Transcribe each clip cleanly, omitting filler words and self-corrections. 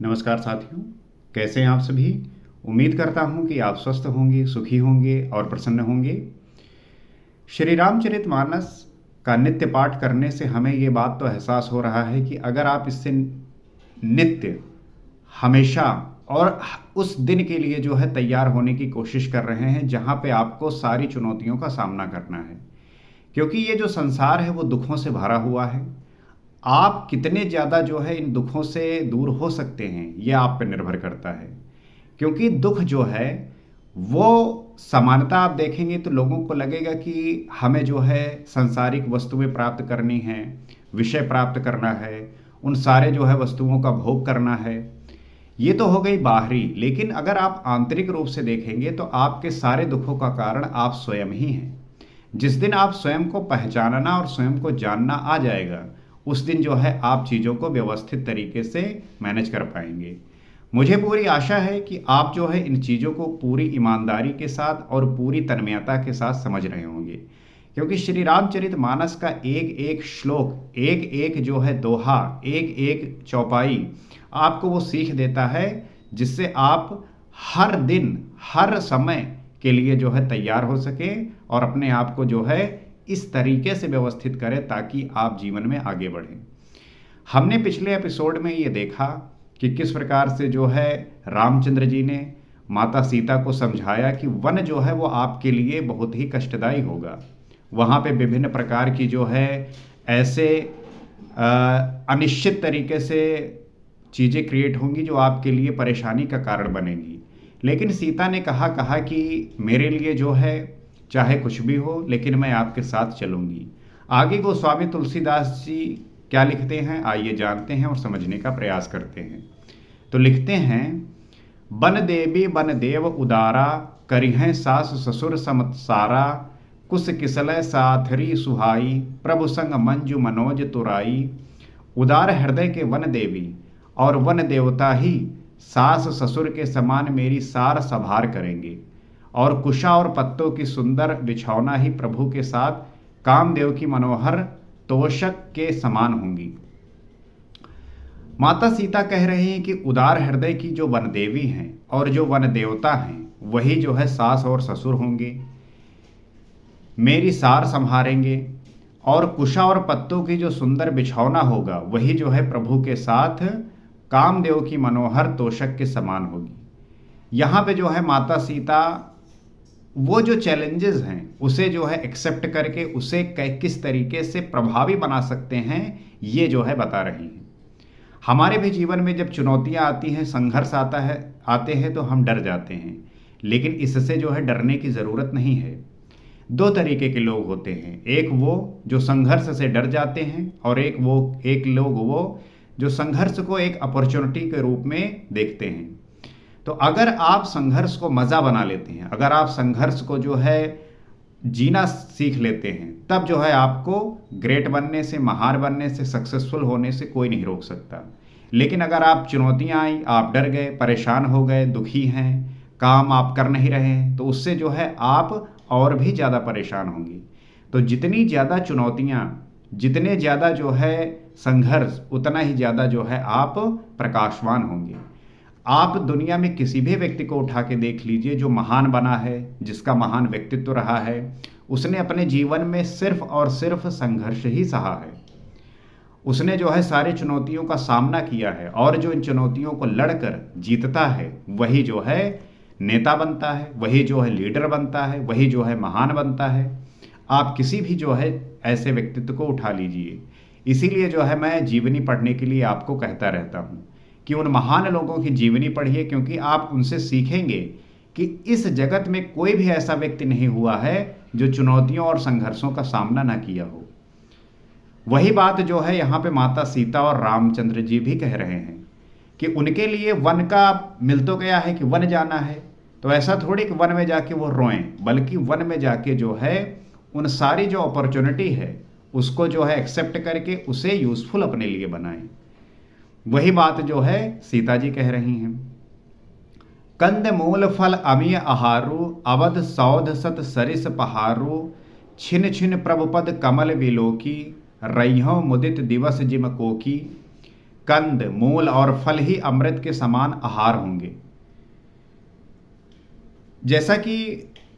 नमस्कार साथियों, कैसे हैं आप सभी। उम्मीद करता हूं कि आप स्वस्थ होंगे, सुखी होंगे और प्रसन्न होंगे। श्री रामचरितमानस का नित्य पाठ करने से हमें ये बात तो एहसास हो रहा है कि अगर आप इससे नित्य हमेशा और उस दिन के लिए जो है तैयार होने की कोशिश कर रहे हैं जहां पे आपको सारी चुनौतियों का सामना करना है, क्योंकि ये जो संसार है वो दुखों से भरा हुआ है। आप कितने ज़्यादा जो है इन दुखों से दूर हो सकते हैं ये आप पर निर्भर करता है। क्योंकि दुख जो है वो समानता आप देखेंगे तो लोगों को लगेगा कि हमें जो है सांसारिक वस्तुएं प्राप्त करनी है, विषय प्राप्त करना है, उन सारे जो है वस्तुओं का भोग करना है। ये तो हो गई बाहरी, लेकिन अगर आप आंतरिक रूप से देखेंगे तो आपके सारे दुखों का कारण आप स्वयं ही हैं। जिस दिन आप स्वयं को पहचानना और स्वयं को जानना आ जाएगा, उस दिन जो है आप चीज़ों को व्यवस्थित तरीके से मैनेज कर पाएंगे। मुझे पूरी आशा है कि आप जो है इन चीज़ों को पूरी ईमानदारी के साथ और पूरी तन्मयता के साथ समझ रहे होंगे, क्योंकि श्री रामचरितमानस का एक एक श्लोक, एक एक जो है दोहा, एक एक चौपाई आपको वो सीख देता है जिससे आप हर दिन हर समय के लिए जो है तैयार हो सके और अपने आप को जो है इस तरीके से व्यवस्थित करें ताकि आप जीवन में आगे बढ़ें। हमने पिछले एपिसोड में ये देखा कि किस प्रकार से जो है रामचंद्र जी ने माता सीता को समझाया कि वन जो है वो आपके लिए बहुत ही कष्टदायी होगा। वहाँ पे विभिन्न प्रकार की जो है ऐसे अनिश्चित तरीके से चीज़ें क्रिएट होंगी जो आपके लिए परेशानी का कारण बनेंगी। लेकिन सीता ने कहा कि मेरे लिए जो है चाहे कुछ भी हो, लेकिन मैं आपके साथ चलूंगी। आगे गोस्वामी तुलसीदास जी क्या लिखते हैं, आइए जानते हैं और समझने का प्रयास करते हैं। तो लिखते हैं, बन देवी बन देव उदारा, करिहें सास ससुर समत्सारा, कुस किसलय साथरी सुहाई, प्रभु संग मंजू मनोज तुराई। उदार हृदय के वन देवी और वन देवता ही सास ससुर के समान मेरी सार संभार करेंगे, और कुशा और पत्तों की सुंदर बिछौना ही प्रभु के साथ कामदेव की मनोहर तोषक के समान होंगी। माता सीता कह रही हैं कि उदार हृदय की जो वन देवी हैं और जो वन देवता हैं वही जो है सास और ससुर होंगे, मेरी सार संभालेंगे, और कुशा और पत्तों की जो सुंदर बिछौना होगा वही जो है प्रभु के साथ कामदेव की मनोहर तोषक के समान होगी। यहाँ पे जो है माता सीता वो जो चैलेंजेस हैं उसे जो है एक्सेप्ट करके उसे किस तरीके से प्रभावी बना सकते हैं ये जो है बता रही हैं। हमारे भी जीवन में जब चुनौतियां आती हैं, संघर्ष आते हैं तो हम डर जाते हैं, लेकिन इससे जो है डरने की ज़रूरत नहीं है। दो तरीके के लोग होते हैं, एक वो जो संघर्ष से डर जाते हैं और एक लोग वो जो संघर्ष को एक अपॉर्चुनिटी के रूप में देखते हैं। तो अगर आप संघर्ष को मज़ा बना लेते हैं, अगर आप संघर्ष को जो है जीना सीख लेते हैं, तब जो है आपको ग्रेट बनने से, महान बनने से, सक्सेसफुल होने से कोई नहीं रोक सकता। लेकिन अगर आप चुनौतियां आई, आप डर गए, परेशान हो गए, दुखी हैं, काम आप कर नहीं रहे हैं, तो उससे जो है आप और भी ज़्यादा परेशान होंगे। तो जितनी ज़्यादा चुनौतियाँ, जितने ज़्यादा जो है संघर्ष, उतना ही ज़्यादा जो है आप प्रकाशवान होंगे। आप दुनिया में किसी भी व्यक्ति को उठा के देख लीजिए जो महान बना है, जिसका महान व्यक्तित्व रहा है, उसने अपने जीवन में सिर्फ और सिर्फ संघर्ष ही सहा है। उसने जो है सारी चुनौतियों का सामना किया है, और जो इन चुनौतियों को लड़कर जीतता है वही जो है नेता बनता है, वही जो है लीडर बनता है, वही जो है महान बनता है। आप किसी भी जो है ऐसे व्यक्तित्व को उठा लीजिए। इसीलिए जो है मैं जीवनी पढ़ने के लिए आपको कहता रहता हूँ कि उन महान लोगों की जीवनी पढ़िए, क्योंकि आप उनसे सीखेंगे कि इस जगत में कोई भी ऐसा व्यक्ति नहीं हुआ है जो चुनौतियों और संघर्षों का सामना ना किया हो। वही बात जो है यहाँ पे माता सीता और रामचंद्र जी भी कह रहे हैं कि उनके लिए वन का मिल तो गया है कि वन जाना है, तो ऐसा थोड़ी कि वन में जाके वो रोएं, बल्कि वन में जाके जो है उन सारी जो अपॉर्चुनिटी है उसको जो है एक्सेप्ट करके उसे यूजफुल अपने लिए बनाएं। वही बात जो है सीता जी कह रही हैं, कंद मूल फल अमीय आहारु, अवध सौध सत सरिस पहारु, छिन छिन प्रभुपद कमल विलोकी, रैहों मुदित दिवस जिम कोकी। कंद मूल और फल ही अमृत के समान आहार होंगे। जैसा कि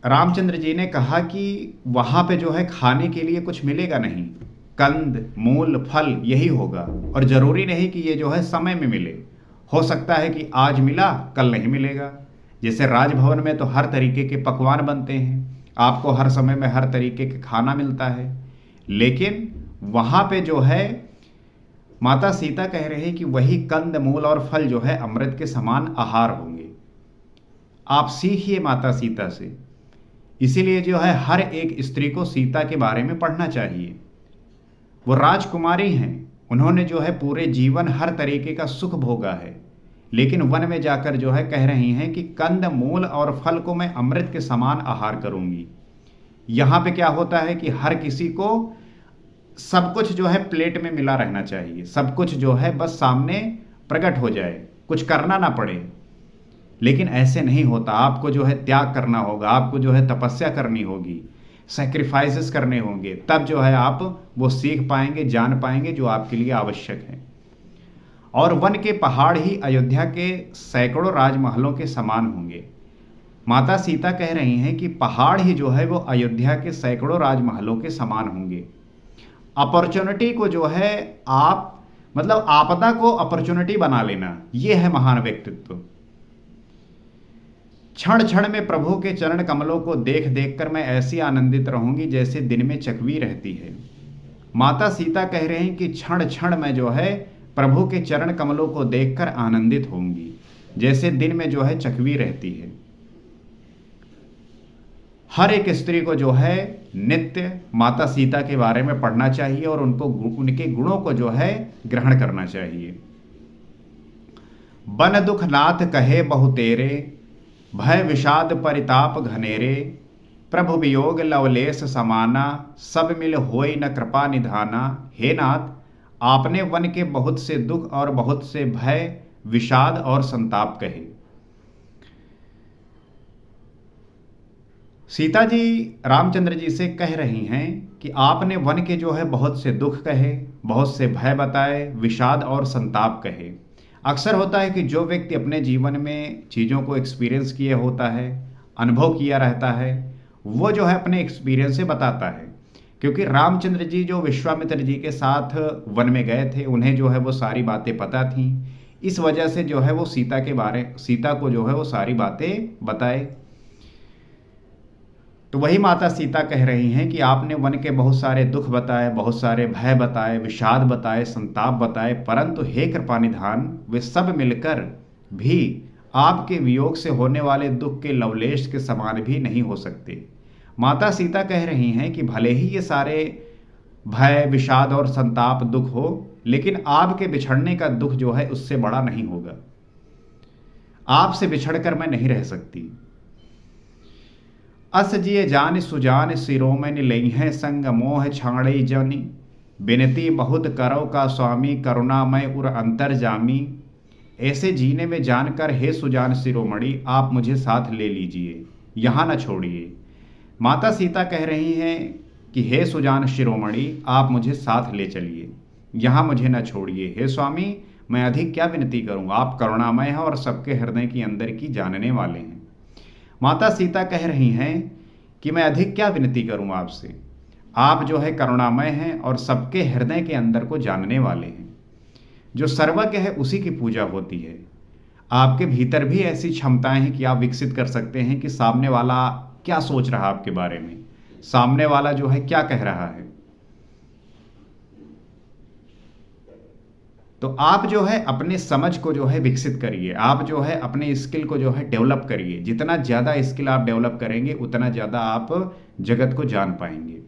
रामचंद्र जी ने कहा कि वहां पे जो है खाने के लिए कुछ मिलेगा नहीं, कंद मूल फल यही होगा, और जरूरी नहीं कि ये जो है समय में मिले। हो सकता है कि आज मिला कल नहीं मिलेगा। जैसे राजभवन में तो हर तरीके के पकवान बनते हैं, आपको हर समय में हर तरीके के खाना मिलता है, लेकिन वहां पे जो है माता सीता कह रहे हैं कि वही कंद मूल और फल जो है अमृत के समान आहार होंगे। आप सीखिए माता सीता से। इसीलिए जो है हर एक स्त्री को सीता के बारे में पढ़ना चाहिए। वो राजकुमारी हैं, उन्होंने जो है पूरे जीवन हर तरीके का सुख भोगा है, लेकिन वन में जाकर जो है कह रही हैं कि कंद मूल और फल को मैं अमृत के समान आहार करूंगी। यहाँ पे क्या होता है कि हर किसी को सब कुछ जो है प्लेट में मिला रहना चाहिए, सब कुछ जो है बस सामने प्रकट हो जाए, कुछ करना ना पड़े। लेकिन ऐसे नहीं होता, आपको जो है त्याग करना होगा, आपको जो है तपस्या करनी होगी, सैक्रिफाइसेस करने होंगे, तब जो है आप वो सीख पाएंगे, जान पाएंगे जो आपके लिए आवश्यक है। और वन के पहाड़ ही अयोध्या के सैकड़ों राजमहलों के समान होंगे। माता सीता कह रही हैं कि पहाड़ ही जो है वो अयोध्या के सैकड़ों राजमहलों के समान होंगे। अपॉर्चुनिटी को जो है आप मतलब आपदा को अपॉर्चुनिटी बना लेना, ये है महान व्यक्तित्व। क्षण क्षण में प्रभु के चरण कमलों को देख देख कर मैं ऐसी आनंदित रहूंगी जैसे दिन में चकवी रहती है। माता सीता कह रहे हैं कि क्षण क्षण में जो है प्रभु के चरण कमलों को देखकर आनंदित होंगी जैसे दिन में जो है चकवी रहती है। हर एक स्त्री को जो है नित्य माता सीता के बारे में पढ़ना चाहिए और उनके गुणों को जो है ग्रहण करना चाहिए। बन दुख नाथ कहे बहु तेरे, भय विषाद परिताप घनेरे, प्रभु वियोग लवलेश समाना, सब मिल होई न कृपा निधाना। हे नाथ, आपने वन के बहुत से दुख और बहुत से भय विषाद और संताप कहे। सीता जी रामचंद्र जी से कह रही हैं कि आपने वन के जो है बहुत से दुख कहे, बहुत से भय बताए, विषाद और संताप कहे। अक्सर होता है कि जो व्यक्ति अपने जीवन में चीज़ों को एक्सपीरियंस किए होता है, अनुभव किया रहता है, वो जो है अपने एक्सपीरियंस से बताता है। क्योंकि रामचंद्र जी जो विश्वामित्र जी के साथ वन में गए थे, उन्हें जो है वो सारी बातें पता थीं। इस वजह से जो है वो सीता को जो है वो सारी बातें बताए। तो वही माता सीता कह रही हैं कि आपने वन के बहुत सारे दुख बताए, बहुत सारे भय बताए, विषाद बताए, संताप बताए, परंतु हे कृपानिधान, वे सब मिलकर भी आपके वियोग से होने वाले दुख के लवलेश के समान भी नहीं हो सकते। माता सीता कह रही हैं कि भले ही ये सारे भय विषाद और संताप दुख हो, लेकिन आपके बिछड़ने का दुख जो है उससे बड़ा नहीं होगा। आपसे बिछड़कर मैं नहीं रह सकती। अस जिय जान सुजान सिरोमणि लई हैं संग मोह छाणई जनि, बिनती बहुत करो का स्वामी करुणामय उर अंतर जामी। ऐसे जीने में जानकर हे सुजान शिरोमणि, आप मुझे साथ ले लीजिए, यहाँ न छोड़िए। माता सीता कह रही हैं कि हे सुजान शिरोमणि, आप मुझे साथ ले चलिए, यहाँ मुझे न छोड़िए। हे स्वामी, मैं अधिक क्या विनती करूँ, आप करुणामय हैं और सबके हृदय की अंदर की जानने वाले हैं। माता सीता कह रही हैं कि मैं अधिक क्या विनती करूं आपसे, आप जो है करुणामय हैं और सबके हृदय के अंदर को जानने वाले हैं। जो सर्वज्ञ है उसी की पूजा होती है। आपके भीतर भी ऐसी क्षमताएं हैं कि आप विकसित कर सकते हैं कि सामने वाला क्या सोच रहा है आपके बारे में, सामने वाला जो है क्या कह रहा है। तो आप जो है अपने समझ को जो है विकसित करिए, आप जो है अपने स्किल को जो है डेवलप करिए। जितना ज़्यादा स्किल आप डेवलप करेंगे उतना ज़्यादा आप जगत को जान पाएंगे।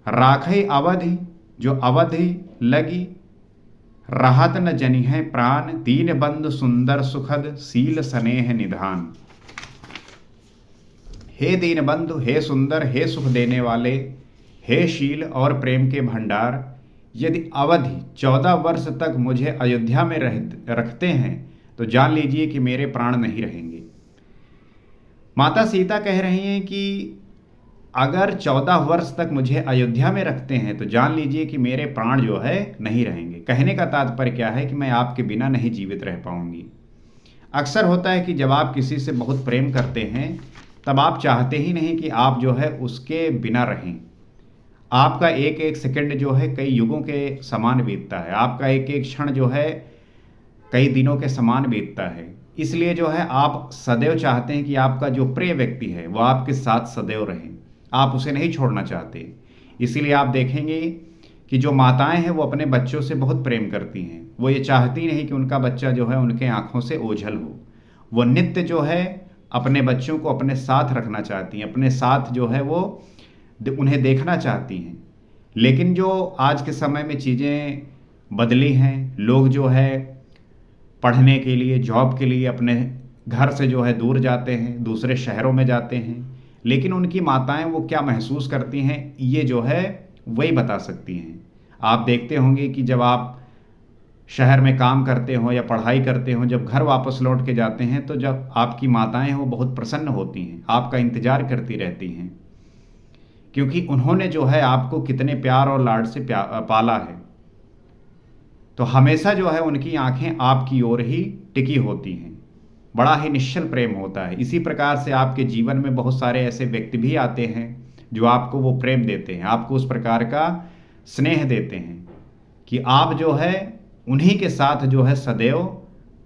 राखई अवधि जो अवधि लगी, राहत न जनी है प्राण, दीन बंधु सुंदर सुखद, सील स्नेह निधान। हे दीन बंधु, हे सुंदर, हे सुख देने वाले, हे शील और प्रेम के भंडार, यदि अवधि 14 वर्ष तक मुझे अयोध्या में रखते हैं तो जान लीजिए कि मेरे प्राण नहीं रहेंगे। माता सीता कह रही हैं कि अगर 14 वर्ष तक मुझे अयोध्या में रखते हैं तो जान लीजिए कि मेरे प्राण जो है नहीं रहेंगे। कहने का तात्पर्य क्या है कि मैं आपके बिना नहीं जीवित रह पाऊंगी। अक्सर होता है कि जब आप किसी से बहुत प्रेम करते हैं तब आप चाहते ही नहीं कि आप जो है उसके बिना रहें। आपका एक एक सेकंड जो है कई युगों के समान बीतता है, आपका एक एक क्षण जो है कई दिनों के समान बीतता है। इसलिए जो है आप सदैव चाहते हैं कि आपका जो प्रिय व्यक्ति है वो आपके साथ सदैव रहे, आप उसे नहीं छोड़ना चाहते। इसीलिए आप देखेंगे कि जो माताएं हैं वो अपने बच्चों से बहुत प्रेम करती हैं। वो ये चाहती नहीं कि उनका बच्चा जो है उनके आंखों से ओझल हो। वो नित्य जो है अपने बच्चों को अपने साथ रखना चाहती हैं, अपने साथ जो है वो उन्हें देखना चाहती हैं। लेकिन जो आज के समय में चीज़ें बदली हैं, लोग जो है पढ़ने के लिए, जॉब के लिए अपने घर से जो है दूर जाते हैं, दूसरे शहरों में जाते हैं। लेकिन उनकी माताएं वो क्या महसूस करती हैं ये जो है वही बता सकती हैं। आप देखते होंगे कि जब आप शहर में काम करते हो या पढ़ाई करते हो, जब घर वापस लौट के जाते हैं तो जब आपकी माताएं हैं वो बहुत प्रसन्न होती हैं, आपका इंतज़ार करती रहती हैं, क्योंकि उन्होंने जो है आपको कितने प्यार और लाड से पाला है। तो हमेशा जो है उनकी आंखें आपकी ओर ही टिकी होती हैं। बड़ा ही निश्चल प्रेम होता है। इसी प्रकार से आपके जीवन में बहुत सारे ऐसे व्यक्ति भी आते हैं जो आपको वो प्रेम देते हैं, आपको उस प्रकार का स्नेह देते हैं कि आप जो है उन्हीं के साथ जो है सदैव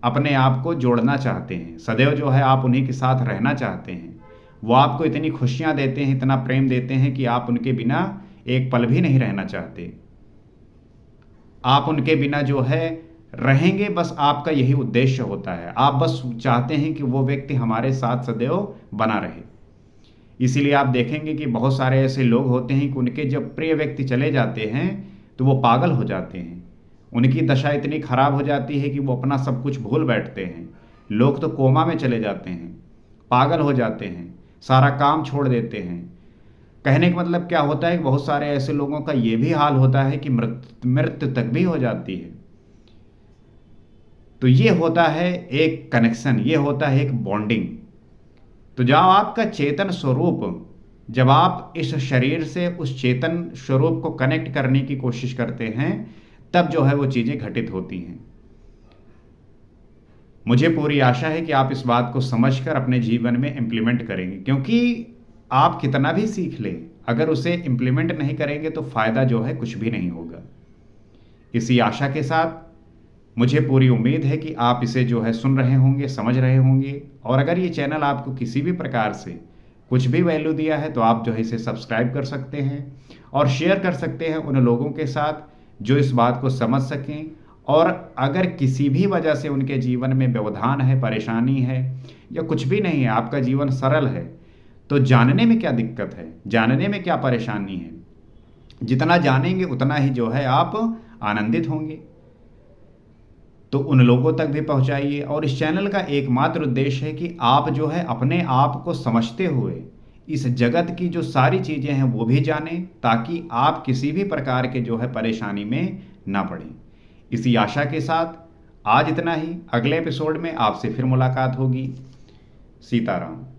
अपने आप को जोड़ना चाहते हैं, सदैव जो है आप उन्हीं के साथ रहना चाहते हैं। वो आपको इतनी खुशियाँ देते हैं, इतना प्रेम देते हैं कि आप उनके बिना एक पल भी नहीं रहना चाहते। आप उनके बिना जो है रहेंगे, बस आपका यही उद्देश्य होता है। आप बस चाहते हैं कि वो व्यक्ति हमारे साथ सदैव बना रहे। इसीलिए आप देखेंगे कि बहुत सारे ऐसे लोग होते हैं कि उनके जब प्रिय व्यक्ति चले जाते हैं तो वो पागल हो जाते हैं। उनकी दशा इतनी खराब हो जाती है कि वो अपना सब कुछ भूल बैठते हैं। लोग तो कोमा में चले जाते हैं, पागल हो जाते हैं, सारा काम छोड़ देते हैं। कहने का मतलब क्या होता है कि बहुत सारे ऐसे लोगों का ये भी हाल होता है कि मृत्यु तक भी हो जाती है। तो ये होता है एक कनेक्शन, ये होता है एक बॉन्डिंग। तो जब आपका चेतन स्वरूप, जब आप इस शरीर से उस चेतन स्वरूप को कनेक्ट करने की कोशिश करते हैं तब जो है वो चीज़ें घटित होती हैं। मुझे पूरी आशा है कि आप इस बात को समझकर अपने जीवन में इम्प्लीमेंट करेंगे, क्योंकि आप कितना भी सीख लें, अगर उसे इम्प्लीमेंट नहीं करेंगे तो फ़ायदा जो है कुछ भी नहीं होगा। इसी आशा के साथ मुझे पूरी उम्मीद है कि आप इसे जो है सुन रहे होंगे, समझ रहे होंगे। और अगर ये चैनल आपको किसी भी प्रकार से कुछ भी वैल्यू दिया है तो आप जो है इसे सब्सक्राइब कर सकते हैं और शेयर कर सकते हैं उन लोगों के साथ जो इस बात को समझ सकें। और अगर किसी भी वजह से उनके जीवन में व्यवधान है, परेशानी है या कुछ भी नहीं है, आपका जीवन सरल है, तो जानने में क्या दिक्कत है, जानने में क्या परेशानी है। जितना जानेंगे उतना ही जो है आप आनंदित होंगे। तो उन लोगों तक भी पहुंचाइए। और इस चैनल का एकमात्र उद्देश्य है कि आप जो है अपने आप को समझते हुए इस जगत की जो सारी चीज़ें हैं वो भी जानें, ताकि आप किसी भी प्रकार के जो है परेशानी में ना पड़ें। इसी आशा के साथ आज इतना ही। अगले एपिसोड में आपसे फिर मुलाकात होगी। सीताराम।